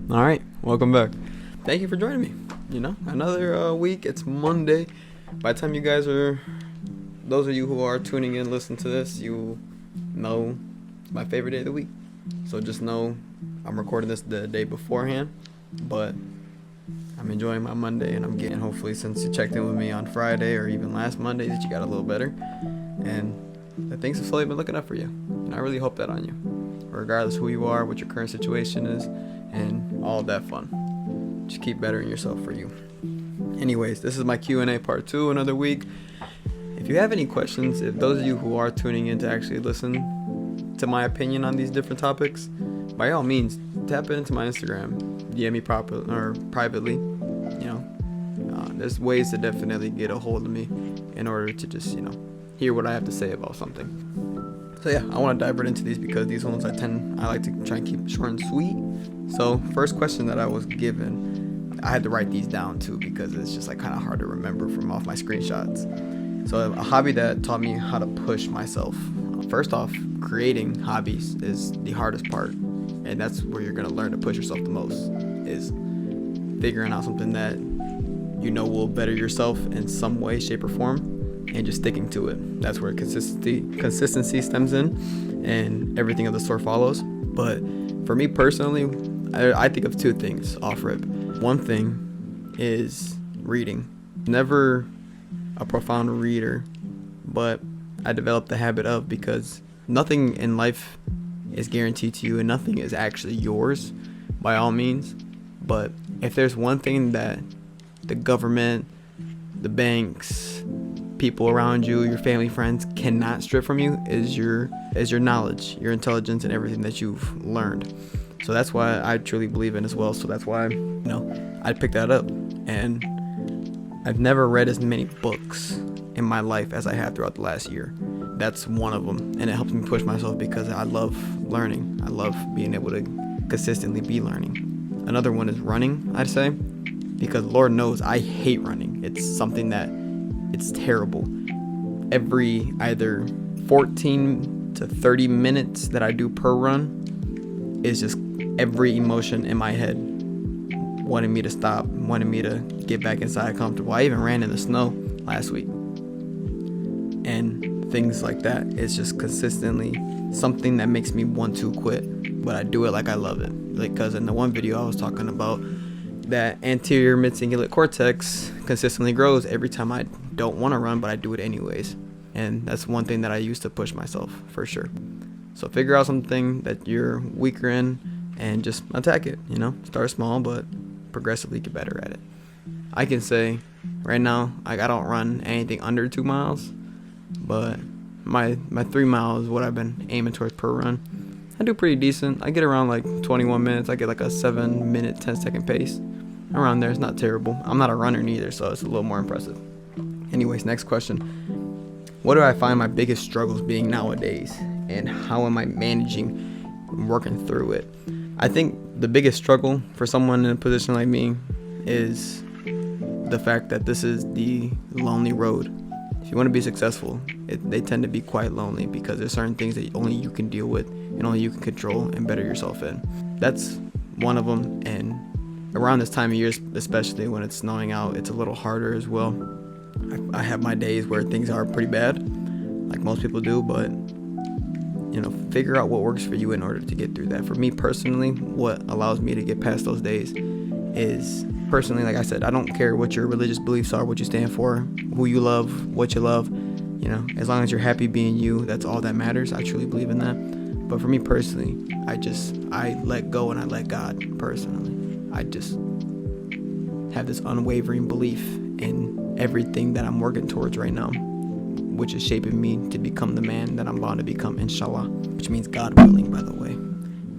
All right, welcome back. Thank you for joining me. Another week. It's Monday. By the time you guys are, those of you who are tuning in, listen to this, you know it's my favorite day of the week. So just know I'm recording this the day beforehand, but I'm enjoying my Monday, and I'm getting, hopefully, since you checked in with me on Friday or even last Monday, that you got a little better, and that things have slowly been looking up for you. And I really hope that on you, regardless who you are, what your current situation is, and all of that fun. Just keep bettering yourself for you. Anyways, this is my Q&A part 2, another week. If you have any questions, if those of you who are tuning in to actually listen to my opinion on these different topics, by all means, tap into my Instagram, DM me privately. There's ways to definitely get a hold of me in order to just, hear what I have to say about something. So yeah, I want to dive right into these because these ones I like to try and keep short and sweet. So first question that I was given, I had to write these down too because it's just like kind of hard to remember from off my screenshots. So a hobby that taught me how to push myself. First off, creating hobbies is the hardest part, and that's where you're going to learn to push yourself the most, is figuring out something that will better yourself in some way, shape, or form, and just sticking to it. That's where consistency stems in, and everything of the sort follows. But for me personally, I think of two things off rip. One thing is reading. Never a profound reader, but I developed the habit of, because nothing in life is guaranteed to you and nothing is actually yours by all means. But if there's one thing that the government, the banks, people around you, your family, friends cannot strip from you, is your knowledge, your intelligence, and everything that you've learned. So that's why I truly believe in as well. So that's why I picked that up. And I've never read as many books in my life as I have throughout the last year. That's one of them, and it helps me push myself because I love learning. I love being able to consistently be learning. Another one is running, I'd say, because Lord knows I hate running. It's something that it's terrible. Every either 14 to 30 minutes that I do per run is just every emotion in my head wanting me to stop, wanting me to get back inside comfortable. I even ran in the snow last week. And things like that. It's just consistently something that makes me want to quit, but I do it like I love it. Because in the one video I was talking about that anterior mid-cingulate cortex consistently grows every time I don't want to run, but I do it anyways. And that's one thing that I use to push myself for sure. So figure out something that you're weaker in and just attack it. Start small, but progressively get better at it. I can say right now, I don't run anything under 2 miles, but my 3 miles is what I've been aiming towards per run. I do pretty decent. I get around like 21 minutes. I get like a 7-minute, 10-second pace. Around there. It's not terrible. I'm not a runner neither, so it's a little more impressive. Anyways, next question. What do I find my biggest struggles being nowadays, and how am I managing working through it? I think the biggest struggle for someone in a position like me is the fact that this is the lonely road. If you want to be successful, they tend to be quite lonely because there's certain things that only you can deal with and only you can control and better yourself in. That's one of them, and around this time of year, especially when it's snowing out, it's a little harder as well. I have my days where things are pretty bad, like most people do, but figure out what works for you in order to get through that. For me personally, what allows me to get past those days is, personally, like I said, I don't care what your religious beliefs are, what you stand for, who you love, what you love. As long as you're happy being you, that's all that matters. I truly believe in that. But for me personally, I let go and I let God personally. I just have this unwavering belief in everything that I'm working towards right now, which is shaping me to become the man that I'm bound to become, inshallah, which means God willing, by the way.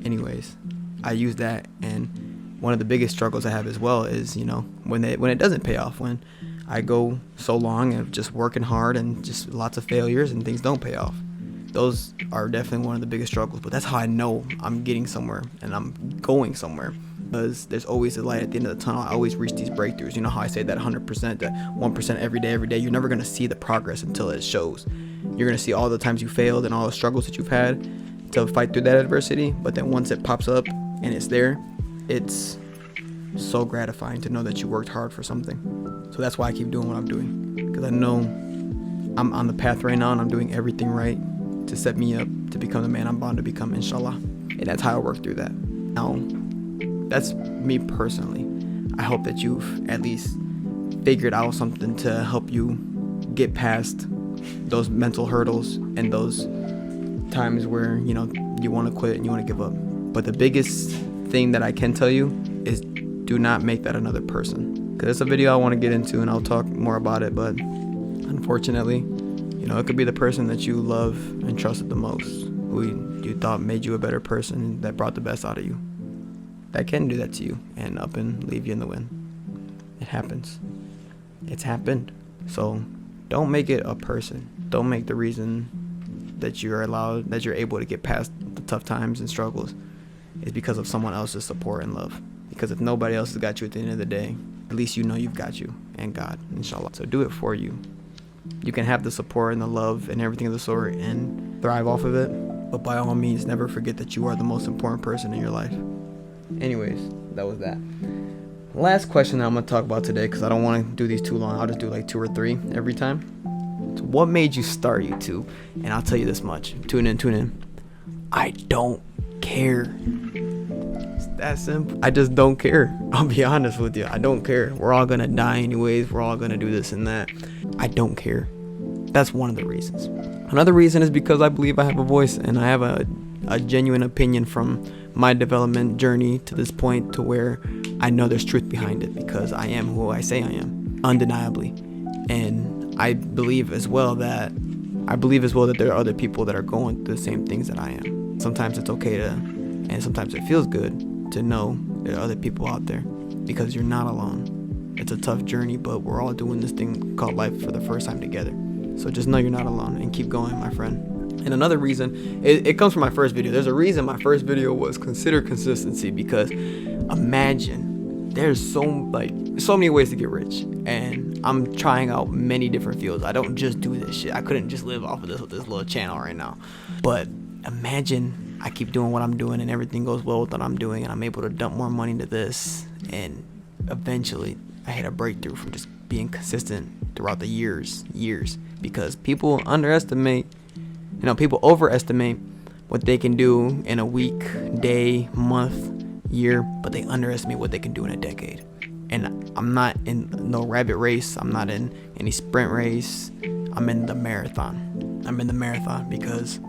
Anyways, I use that, and one of the biggest struggles I have as well is, when it doesn't pay off, when I go so long of just working hard and just lots of failures and things don't pay off. Those are definitely one of the biggest struggles, but that's how I know I'm getting somewhere and I'm going somewhere, because there's always a light at the end of the tunnel. I always reach these breakthroughs. You know how I say that 100%, that 1% every day, you're never going to see the progress until it shows. You're going to see all the times you failed and all the struggles that you've had to fight through that adversity, but then once it pops up and it's there, it's so gratifying to know that you worked hard for something. So that's why I keep doing what I'm doing, because I know I'm on the path right now and I'm doing everything right to set me up to become the man I'm bound to become, inshallah. And that's how I work through that. Now, that's me personally. I hope that you've at least figured out something to help you get past those mental hurdles and those times where, you know, you want to quit and you want to give up. But the biggest thing that I can tell you is do not make that another person. Because it's a video I want to get into and I'll talk more about it, but unfortunately, you know, it could be the person that you love and trusted the most, who you thought made you a better person, that brought the best out of you. That can do that to you and up and leave you in the wind. It happens. It's happened. So don't make it a person. Don't make the reason that you're able to get past the tough times and struggles is because of someone else's support and love. Because if nobody else has got you at the end of the day, at least you know you've got you and God, inshallah. So do it for you. You can have the support and the love and everything of the sort and thrive off of it, but by all means, never forget that you are the most important person in your life. Anyways, that was that. Last question that I'm going to talk about today, because I don't want to do these too long. I'll just do like 2 or 3 every time. So what made you start YouTube? And I'll tell you this much. Tune in. I don't care. It's that simple. I just don't care. I'll be honest with you. I don't care. We're all going to die anyways. We're all going to do this and that. I don't care. That's one of the reasons. Another reason is because I believe I have a voice and I have a genuine opinion from my development journey to this point, to where I know there's truth behind it, because I am who I say I am, undeniably. And I believe as well that there are other people that are going through the same things that I am. Sometimes it's okay to, and sometimes it feels good to know there are other people out there, because you're not alone. It's a tough journey, but we're all doing this thing called life for the first time together. So just know you're not alone and keep going, my friend. And another reason, it comes from my first video. There's a reason my first video was consider consistency, because imagine there's so many ways to get rich, and I'm trying out many different fields. I don't just do this shit. I couldn't just live off of this with this little channel right now. But imagine I keep doing what I'm doing and everything goes well with what I'm doing, and I'm able to dump more money into this, and eventually I hit a breakthrough from just being consistent throughout the years, because people overestimate what they can do in a week, day, month, year, but they underestimate what they can do in a decade. And I'm not in no rabbit race. I'm not in any sprint race. I'm in the marathon. Because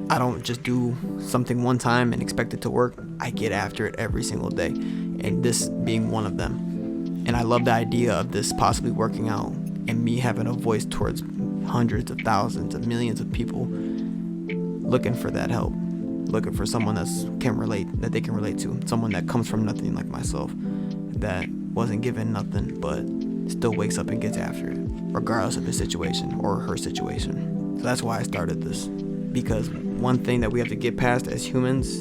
I don't just do something one time and expect it to work. I get after it every single day, and this being one of them. And I love the idea of this possibly working out and me having a voice towards hundreds of thousands of millions of people looking for that help, looking for someone that they can relate to, someone that comes from nothing like myself, that wasn't given nothing but still wakes up and gets after it, regardless of his situation or her situation. So that's why I started this, because one thing that we have to get past as humans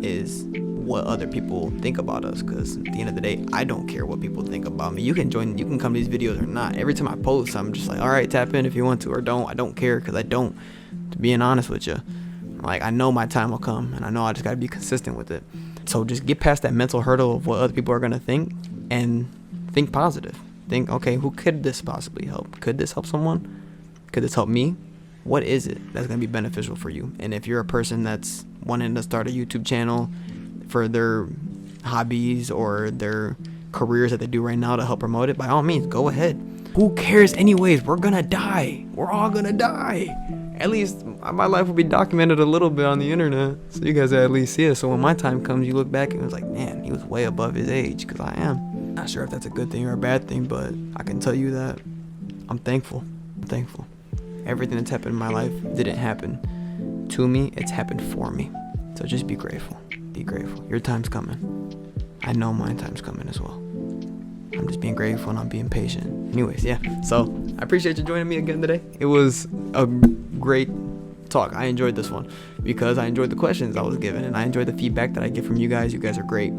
is what other people think about us, because at the end of the day, I don't care what people think about me. You can come to these videos or not. Every time I post, I'm just like, all right, tap in if you want to, or don't. I don't care, because I don't, to being honest with you. Like, I know my time will come, and I know I just got to be consistent with it. So just get past that mental hurdle of what other people are going to think, and think positive. Think, okay, who could this possibly help? Could this help someone? Could this help me? What is it that's going to be beneficial for you? And if you're a person that's wanting to start a YouTube channel for their hobbies or their careers that they do right now to help promote it, by all means, go ahead. Who cares anyways? We're gonna die. We're all gonna die. At least my life will be documented a little bit on the internet, so you guys at least see it. So when my time comes, you look back and it's like, man, he was way above his age, because I am. Not sure if that's a good thing or a bad thing, but I can tell you that I'm thankful. Everything that's happened in my life didn't happen to me, it's happened for me. So just be grateful. Be grateful. Your time's coming. I know my time's coming as well. I'm just being grateful and I'm being patient. Anyways, yeah. So I appreciate you joining me again today. It was a great talk. I enjoyed this one because I enjoyed the questions I was given, and I enjoyed the feedback that I get from you guys. You guys are great.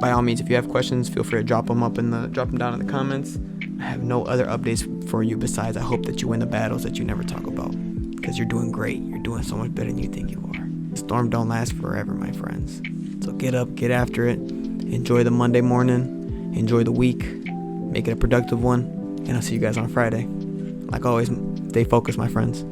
By all means, if you have questions, feel free to drop them down in the comments. I have no other updates for you besides I hope that you win the battles that you never talk about, because you're doing great. You're doing so much better than you think you are. The storm don't last forever, my friends. So get up, get after it, Enjoy the Monday morning. Enjoy the week. Make it a productive one. And I'll see you guys on Friday. Like always, stay focused, my friends.